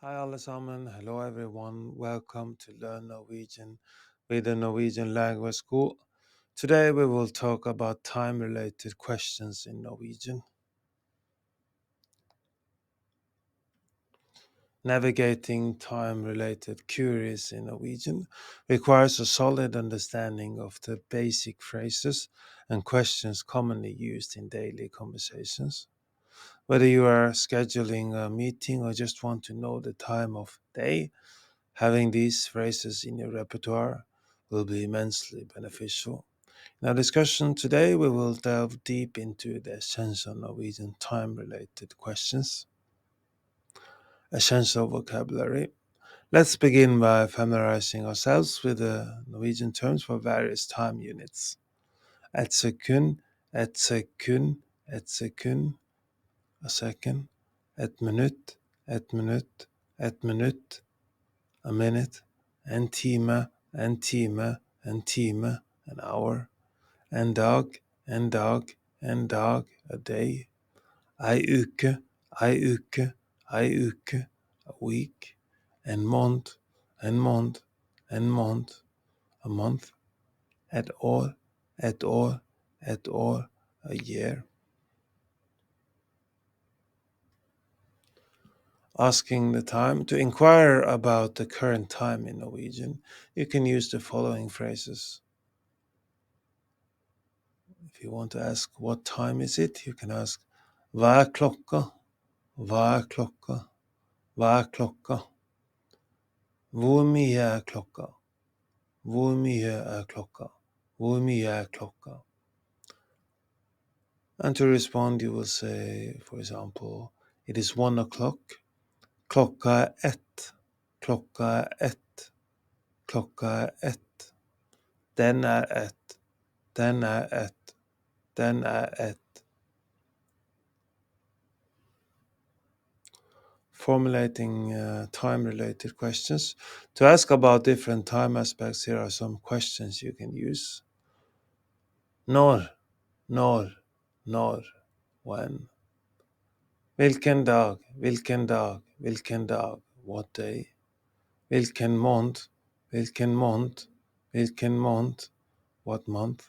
Hi alle sammen, hello everyone, welcome to Learn Norwegian with the Norwegian Language School. Today we will talk about time-related questions in Norwegian. Navigating time-related queries in Norwegian requires a solid understanding of the basic phrases and questions commonly used in daily conversations. Whether you are scheduling a meeting or just want to know the time of day, having these phrases in your repertoire will be immensely beneficial. In our discussion today, we will delve deep into the essential Norwegian time-related questions, essential vocabulary. Let's begin by familiarizing ourselves with the Norwegian terms for various time units. Et sekund, et sekund, et sekund, a second, et minutt, et minutt, et minutt, a minute, en time, en time, en time, an hour, en dag, en dag, en dag, a day, ei uke, ei uke, ei uke, a week, en måned, en måned, en måned, a month, et år, et år, et år, a year. Asking the time. To inquire about the current time in Norwegian, you can use the following phrases. If you want to ask what time is it, you can ask hva er klokka? Hva er klokka? Hva er klokka? Hvor mye er klokka? Hvor mye er klokka? Hvor mye er klokka? And to respond, you will say, for example, it is 1 o'clock. Klokka er ett. Klokka er ett. Klokka er ett. Den er ett. Den er ett. Den er ett. Formulating time-related questions. To ask about different time aspects, here are some questions you can use. Når, når, when. Hvilken dag, hvilken dag, hvilken dag, what day. Hvilken måned, hvilken måned, hvilken måned, what month.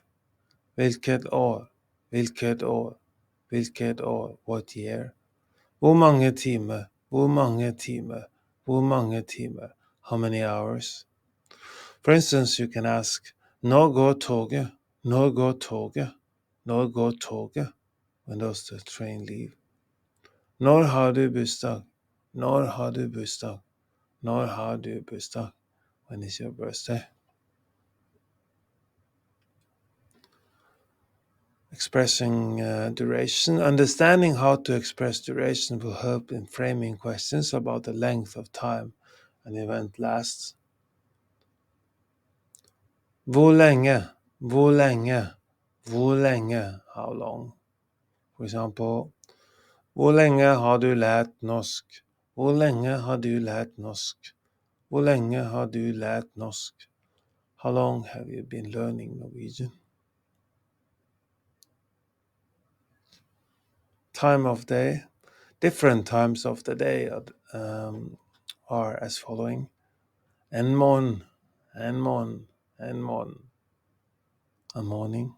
Hvilket år, hvilket år, hvilket år, what year. Hvor mange timer, hvor mange timer, hvor mange timer, how many hours. For instance, you can ask, når går toget, når går toget, når går toget, when does the train leave. Når har du bursdag, når har du bursdag, når har du bursdag, when is your birthday. Expressing duration. Understanding how to express duration will help in framing questions about the length of time an event lasts. Hvor lenge, hvor lenge, hvor lenge, how long. For example, hvor lenge har du lært norsk? Hvor lenge har du lært norsk? Hvor lenge har du lært norsk? How long have you been learning Norwegian? Time of day. Different times of the day are as following. En morgen, en morgen, en morgen, a morning.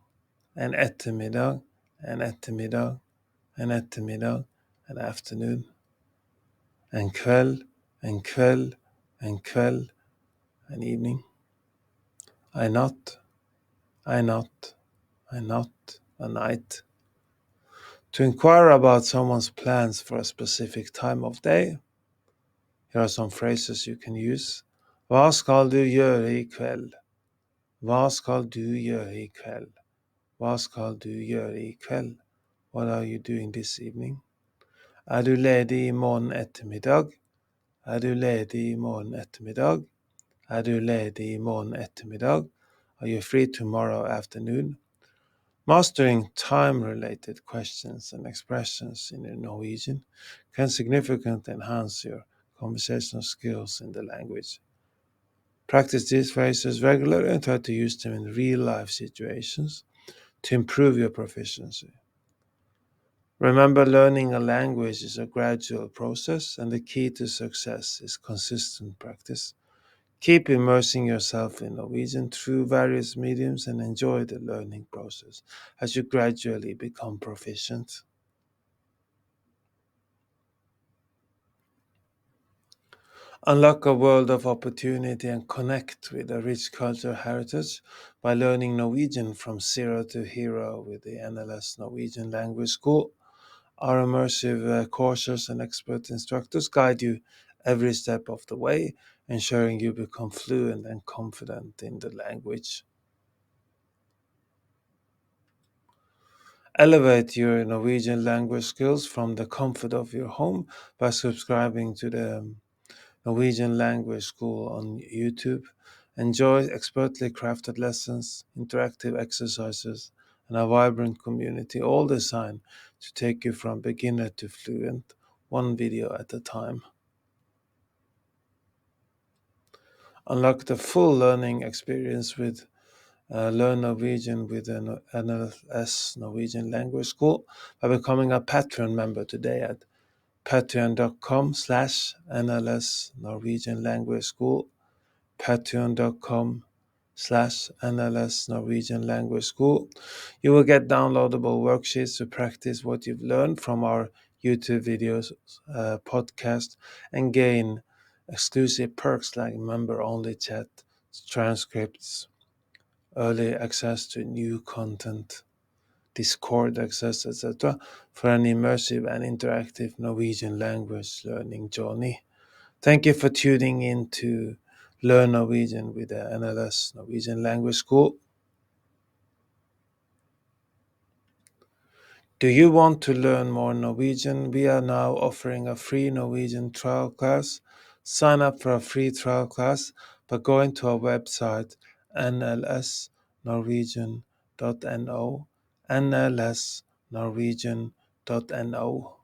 En ettermiddag, en ettermiddag, en ettermiddag, an afternoon. En kveld, en kveld, en kveld, an evening. I not, I not, I not, a night. To inquire about someone's plans for a specific time of day, here are some phrases you can use. Hva skal du gjøre i kveld? Hva skal du gjøre i kveld? Hva skal du gjøre i kveld? What are you doing this evening? Er du ledig i morgen ettermiddag? Er du ledig i morgen ettermiddag? Er du ledig i morgen ettermiddag? Are you free tomorrow afternoon? Mastering time-related questions and expressions in Norwegian can significantly enhance your conversational skills in the language. Practice these phrases regularly and try to use them in real-life situations to improve your proficiency. Remember, learning a language is a gradual process, and the key to success is consistent practice. Keep immersing yourself in Norwegian through various mediums and enjoy the learning process as you gradually become proficient. Unlock a world of opportunity and connect with a rich cultural heritage by learning Norwegian from zero to hero with the NLS Norwegian Language School. Our immersive courses and expert instructors guide you every step of the way, ensuring you become fluent and confident in the language. Elevate your Norwegian language skills from the comfort of your home by subscribing to the Norwegian Language School on YouTube. Enjoy expertly crafted lessons, interactive exercises, and a vibrant community, all designed to take you from beginner to fluent, one video at a time. Unlock the full learning experience with Learn Norwegian with an NLS Norwegian Language School by becoming a Patreon member today at patreon.com/NLS Norwegian Language School, patreon.com/NLS Norwegian Language School. You will get downloadable worksheets to practice what you've learned from our YouTube videos, podcast, and gain exclusive perks like member-only chat, transcripts, early access to new content, Discord access, etc., for an immersive and interactive Norwegian language learning journey. Thank you for tuning in to Learn Norwegian with the NLS Norwegian Language School. Do you want to learn more Norwegian? We are now offering a free Norwegian trial class. Sign up for a free trial class by going to our website nlsnorwegian.no, nlsnorwegian.no.